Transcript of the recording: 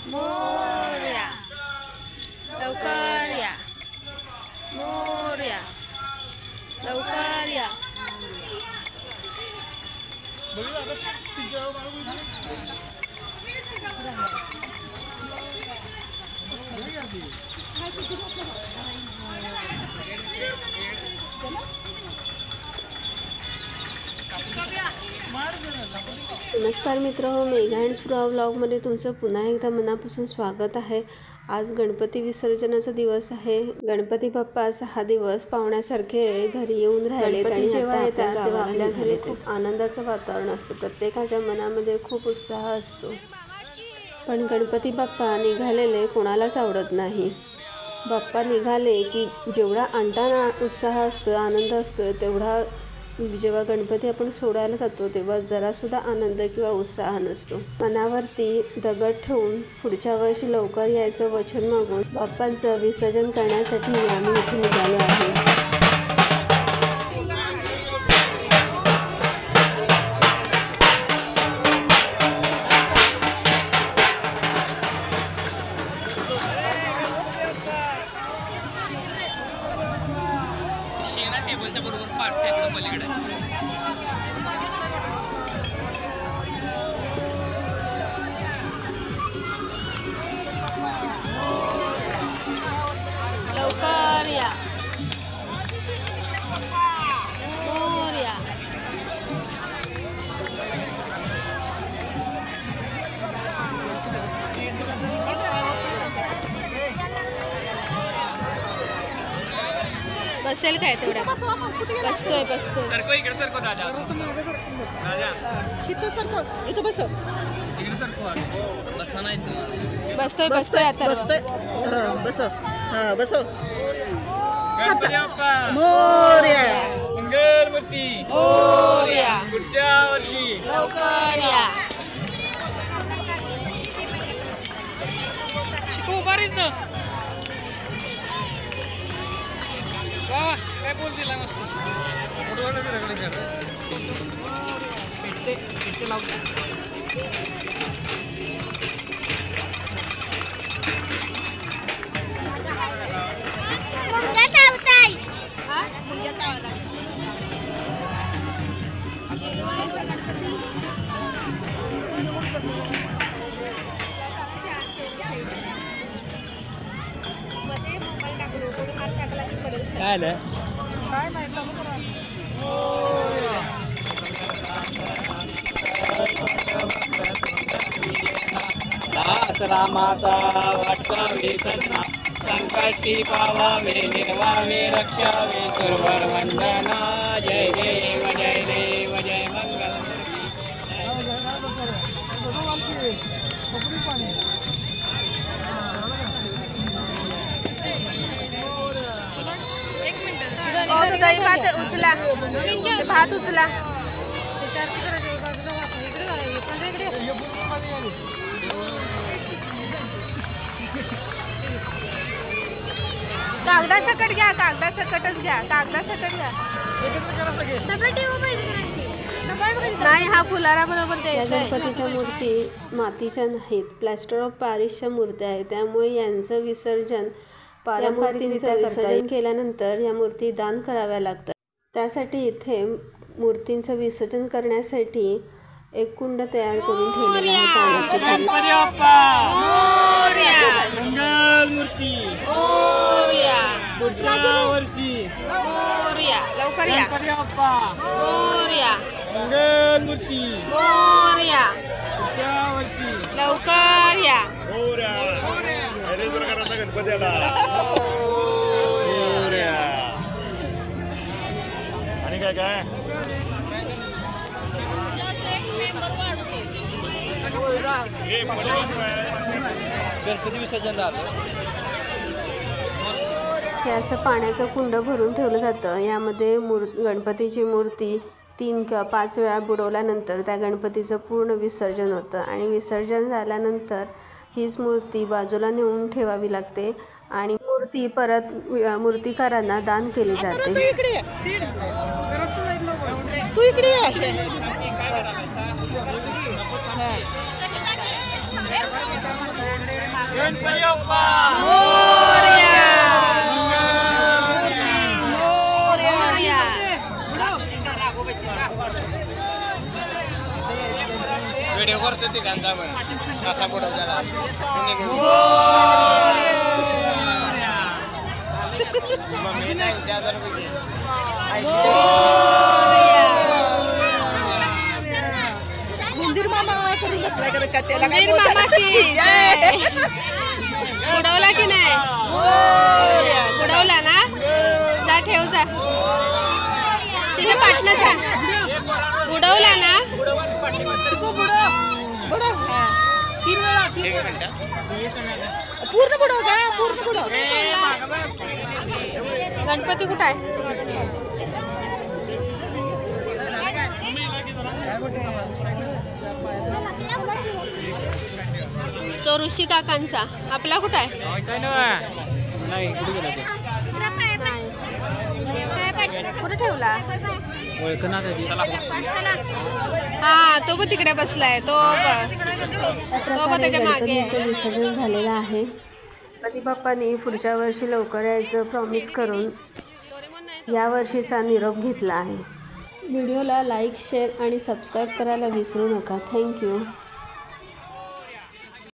मोरया लवकर या, मोरया लवकर या. नमस्कार मित्रहो, मेघा अँड स्प्रो व्लॉगमध्ये तुमचं पुन्हा एकदा मनापासून स्वागत आहे. आज गणपती विसर्जनाचा दिवस आहे. गणपती बाप्पा हा दिवस पाहुण्यासारखे घरी येऊन राहिले आणि जेव्हा येतात तेव्हा आपल्या घरी खूप आनंदाचं वातावरण असतं. प्रत्येकाच्या मनामध्ये खूप उत्साह असतो. पण गणपती बाप्पा निघालेले कोणालाच आवडत नाही. बाप्पा निघाले की जेवढा आणताना उत्साह असतो, आनंद असतो, तेवढा जेव्हा गणपती आपण सोडायला जातो तेव्हा जरासुद्धा आनंद किंवा उत्साह नसतो. मनावरती दगड ठेवून पुढच्या वर्षी लवकर यायचं वचन मागून बाप्पांचं विसर्जन करण्यासाठी आम्ही इथे निघालो आहे. टेबलच्या बरोबर पार्टी आहे पलीकडे. लवकर या, मोरया. बसेल काय तेवढा? बसतोय. सरको इकडे सरको दादा. तिथं सरको, इथं बस. इकडे सरको. बसता नाही तुम्हाला. बसतोय आता. बस. हां बस. गणपती बाप्पा मोरया. मंगलमूर्ती मोरया पुढच्या वर्षी लवकर या. शिकू बारीच ना. वा काय बोलतील मस्त. पिट्टे लावतो. काय आलं? काय नाही दास रामाचा वाटकावे सन्ना, संकटी पावावे निर्वावे रक्षावे सुरवर वंदना. जय देव जय देव जय मंगल. भात उचला, भात उचला. कागदा सकट घ्या, कागदा सकटच घ्या, कागदा सकट घ्या. नाही, हा फुलारा बरोबर द्यायचा. गणपतीच्या मूर्ती मातीच्या नाहीत, प्लॅस्टर ऑफ पॅरिसच्या मूर्त्या आहेत. त्यामुळे यांचं विसर्जन पारंपरिकरित्या विसर्जन केल्यानंतर या मूर्ती दान कराव्या लागतात. त्यासाठी इथे मूर्तींचं विसर्जन करण्यासाठी एक कुंड तयार करून ठेवलेला आहे पाण्याचं. गणपती बाप्पा मंगलमूर्ती पुढच्या वर्षी मोरया लवकर या. गणपती बाप्पा मोरया मंगलमूर्ती मोरया पुढच्या वर्षी लवकर या. आणि काय काय गणपती विसर्जन झालं. हे असं पाण्याचं कुंड भरून ठेवलं जातं. यामध्ये गणपतीची मूर्ती 3 किंवा 5 वेळा बुडवल्यानंतर त्या गणपतीचं पूर्ण विसर्जन होतं. आणि विसर्जन झाल्यानंतर हीच मूर्ती बाजूला नेऊन ठेवावी लागते आणि मूर्ती परत मूर्तिकारांना दान केली जाते. तू इकडे ये. गणपती बाप्पा व्हिडिओ करतो ती गांजा कसा बुडवला मम्मी नाही 1000 रुपये मंदिर मामा करून बसलाय का त्याला काय मंदिर मामा की जय. उडवला की नाही उडवला ना जा ठेव जा तिला पाठना जा उडवला ना पूर्ण बुडव का पूर्ण बुडव गणपती कुठं आहे तो ऋषी काकांचा आपला कुठं आहे नाही कुठे गेला कुठे ठेवला ओळखना हा तो पण तिकडे बसलाय तो त्याच्या मागे गणपतीचं विसर्जन झालेलं आहे. गणपती बाप्पांनी पुढच्या वर्षी लवकर यायचं प्रॉमिस करून यावर्षीचा निरोप घेतला आहे. व्हिडिओला लाईक शेअर आणि सबस्क्राईब करायला विसरू नका. थँक्यू.